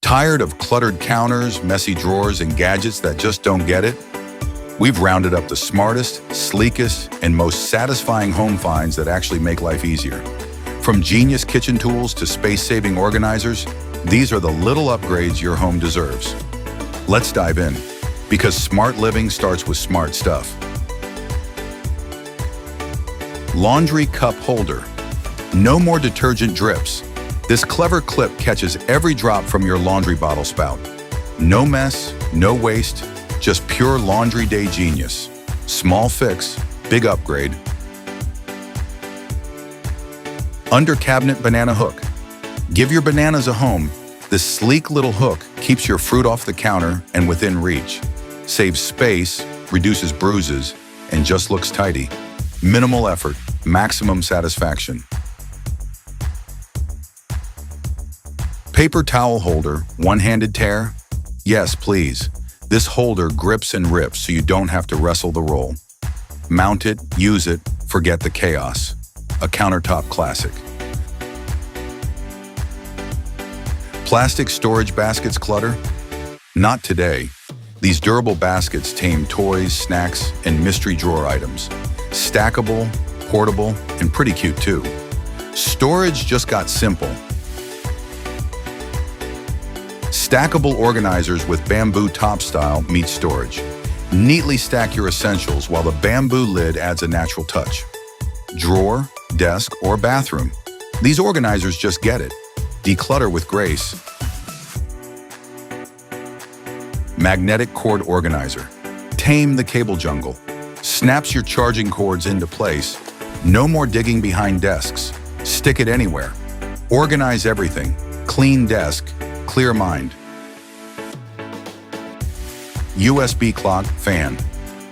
Tired of cluttered counters, messy drawers, and gadgets that just don't get it? We've rounded up the smartest, sleekest, and most satisfying home finds that actually make life easier. From genius kitchen tools to space-saving organizers, these are the little upgrades your home deserves. Let's dive in, because smart living starts with smart stuff. Laundry cup holder. No more detergent drips. This clever clip catches every drop from your laundry bottle spout. No mess, no waste, just pure laundry day genius. Small fix, big upgrade. Under cabinet banana hook. Give your bananas a home. This sleek little hook keeps your fruit off the counter and within reach. Saves space, reduces bruises, and just looks tidy. Minimal effort, maximum satisfaction. Paper towel holder, one-handed tear? Yes, please. This holder grips and rips so you don't have to wrestle the roll. Mount it, use it, forget the chaos. A countertop classic. Plastic storage baskets clutter? Not today. These durable baskets tame toys, snacks, and mystery drawer items. Stackable, portable, and pretty cute too. Storage just got simple. Stackable organizers with bamboo top style meet storage. Neatly stack your essentials while the bamboo lid adds a natural touch. Drawer, desk, or bathroom. These organizers just get it. Declutter with grace. Magnetic cord organizer. Tame the cable jungle. Snaps your charging cords into place. No more digging behind desks. Stick it anywhere. Organize everything. Clean desk. Clear mind. USB clock fan.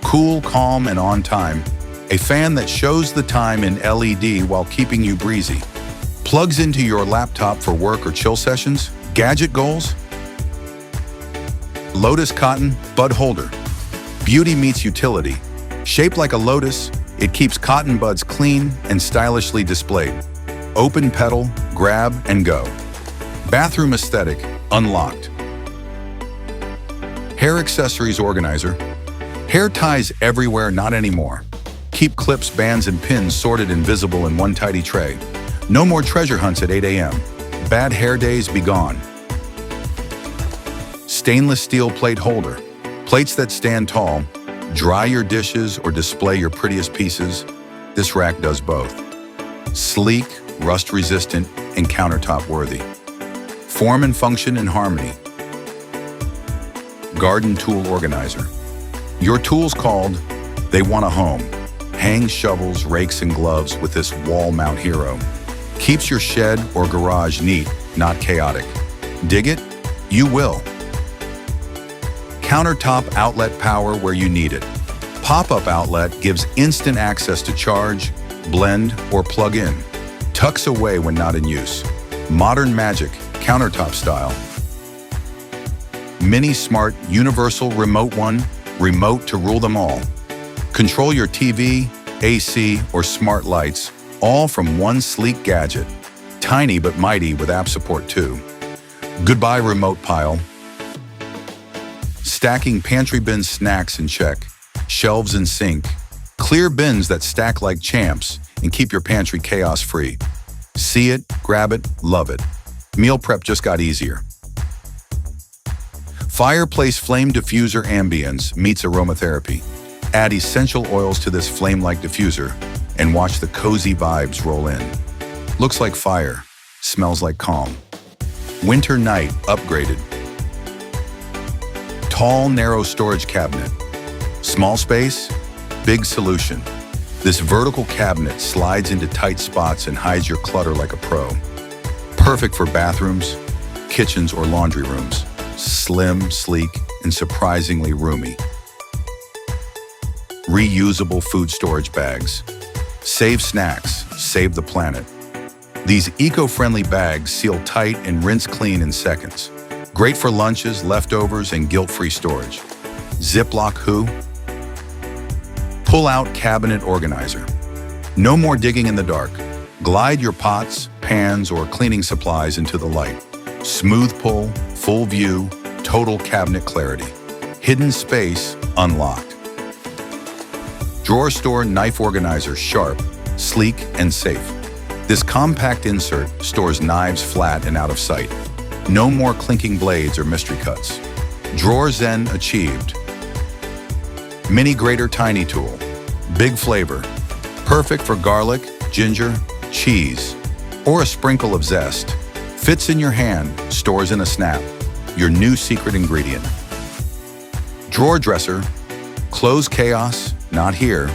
Cool, calm, and on time. A fan that shows the time in LED while keeping you breezy. Plugs into your laptop for work or chill sessions. Gadget goals? Lotus cotton bud holder. Beauty meets utility. Shaped like a lotus, it keeps cotton buds clean and stylishly displayed. Open petal, grab, and go. Bathroom aesthetic unlocked. Hair accessories organizer. Hair ties everywhere, not anymore. Keep clips, bands, and pins sorted and visible in one tidy tray. No more treasure hunts at 8 a.m. Bad hair days be gone. Stainless steel plate holder. Plates that stand tall. Dry your dishes or display your prettiest pieces. This rack does both. Sleek, rust-resistant, and countertop-worthy. Form and function in harmony. Garden tool organizer. Your tools called, they want a home. Hang shovels, rakes, and gloves with this wall mount hero. Keeps your shed or garage neat, not chaotic. Dig it? You will. Countertop outlet power where you need it. Pop-up outlet gives instant access to charge, blend, or plug in. Tucks away when not in use. Modern magic, countertop style. Mini Smart Universal Remote One, remote to rule them all. Control your TV, AC, or smart lights, all from one sleek gadget. Tiny but mighty with app support too. Goodbye remote pile. Stacking pantry bin snacks in check. Shelves in sync. Clear bins that stack like champs and keep your pantry chaos free. See it, grab it, love it. Meal prep just got easier. Fireplace Flame Diffuser Ambience meets aromatherapy. Add essential oils to this flame-like diffuser and watch the cozy vibes roll in. Looks like fire, smells like calm. Winter night upgraded. Tall, narrow storage cabinet. Small space, big solution. This vertical cabinet slides into tight spots and hides your clutter like a pro. Perfect for bathrooms, kitchens, or laundry rooms. Slim, sleek, and surprisingly roomy. Reusable food storage bags. Save snacks, save the planet. These eco-friendly bags seal tight and rinse clean in seconds. Great for lunches, leftovers, and guilt-free storage. Ziploc who? Pull-out cabinet organizer. No more digging in the dark. Glide your pots, pans, or cleaning supplies into the light. Smooth pull, full view, total cabinet clarity. Hidden space unlocked. DrawerStore knife organizer, sharp, sleek, and safe. This compact insert stores knives flat and out of sight. No more clinking blades or mystery cuts. Drawer Zen achieved. Mini Grater tiny tool. Big flavor. Perfect for garlic, ginger, cheese, or a sprinkle of zest. Fits in your hand, stores in a snap. Your new secret ingredient. Drawer dresser. Clothes chaos, not here.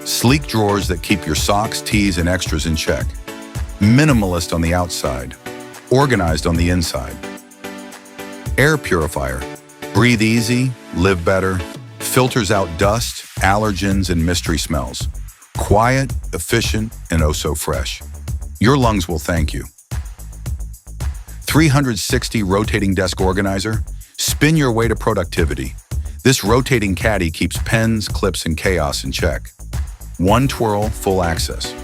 Sleek drawers that keep your socks, tees, and extras in check. Minimalist on the outside, organized on the inside. Air purifier. Breathe easy, live better. Filters out dust, allergens, and mystery smells. Quiet, efficient, and oh so fresh. Your lungs will thank you. 360 rotating desk organizer. Spin your way to productivity. This rotating caddy keeps pens, clips, and chaos in check. One twirl, full access.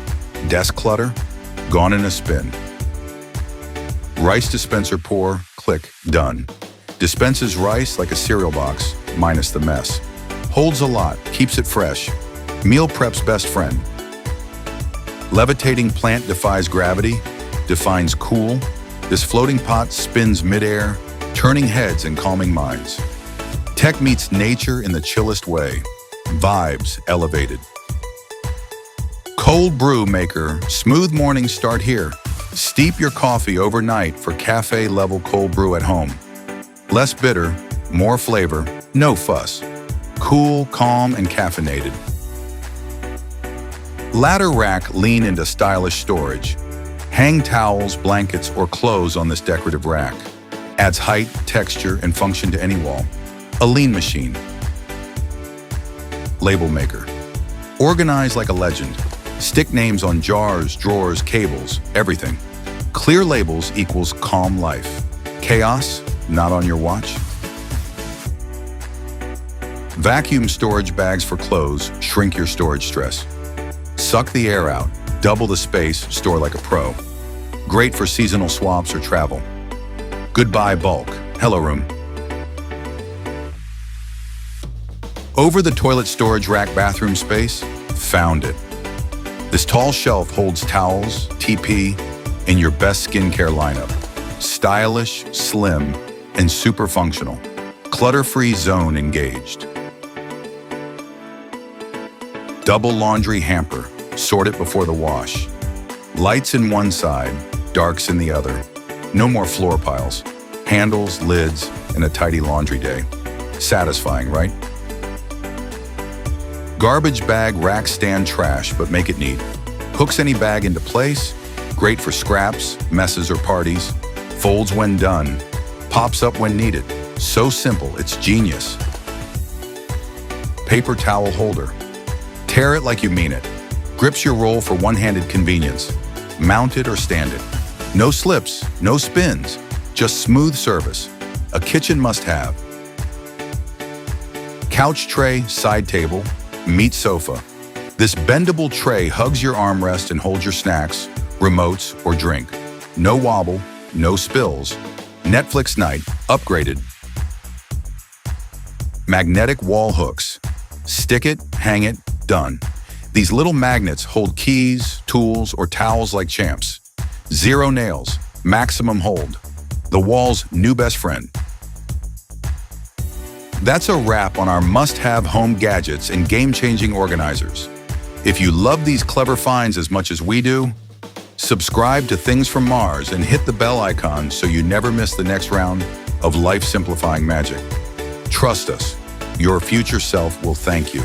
Desk clutter, gone in a spin. Rice dispenser pour, click, done. Dispenses rice like a cereal box, minus the mess. Holds a lot, keeps it fresh. Meal prep's best friend. Levitating Plant defies gravity, defines cool. This floating pot spins midair, turning heads and calming minds. Tech meets nature in the chillest way. Vibes elevated. Cold brew maker, smooth mornings start here. Steep your coffee overnight for cafe-level cold brew at home. Less bitter, more flavor, no fuss. Cool, calm, and caffeinated. Ladder rack lean into stylish storage. Hang towels, blankets, or clothes on this decorative rack. Adds height, texture, and function to any wall. A lean machine. Label maker. Organize like a legend. Stick names on jars, drawers, cables, everything. Clear labels equals calm life. Chaos, not on your watch. Vacuum storage bags for clothes shrink your storage stress. Suck the air out, double the space, store like a pro. Great for seasonal swaps or travel. Goodbye bulk, hello room. Over the toilet storage rack bathroom space, found it. This tall shelf holds towels, TP, and your best skincare lineup. Stylish, slim, and super functional. Clutter-free zone engaged. Double laundry hamper, sort it before the wash. Lights in one side, darks in the other. No more floor piles. Handles, lids, and a tidy laundry day. Satisfying, right? Garbage bag rack stand trash, but make it neat. Hooks any bag into place. Great for scraps, messes, or parties. Folds when done. Pops up when needed. So simple, it's genius. Paper towel holder. Tear it like you mean it. Grips your roll for one-handed convenience. Mount it or stand it. No slips, no spins, just smooth service. A kitchen must-have. Couch tray, side table, meet sofa. This bendable tray hugs your armrest and holds your snacks, remotes, or drink. No wobble, no spills. Netflix night, upgraded. Magnetic wall hooks. Stick it, hang it, done. These little magnets hold keys, tools, or towels like champs. Zero nails, maximum hold. The wall's new best friend. That's a wrap on our must-have home gadgets and game-changing organizers. If you love these clever finds as much as we do, subscribe to Things from Mars and hit the bell icon so you never miss the next round of life-simplifying magic. Trust us, your future self will thank you.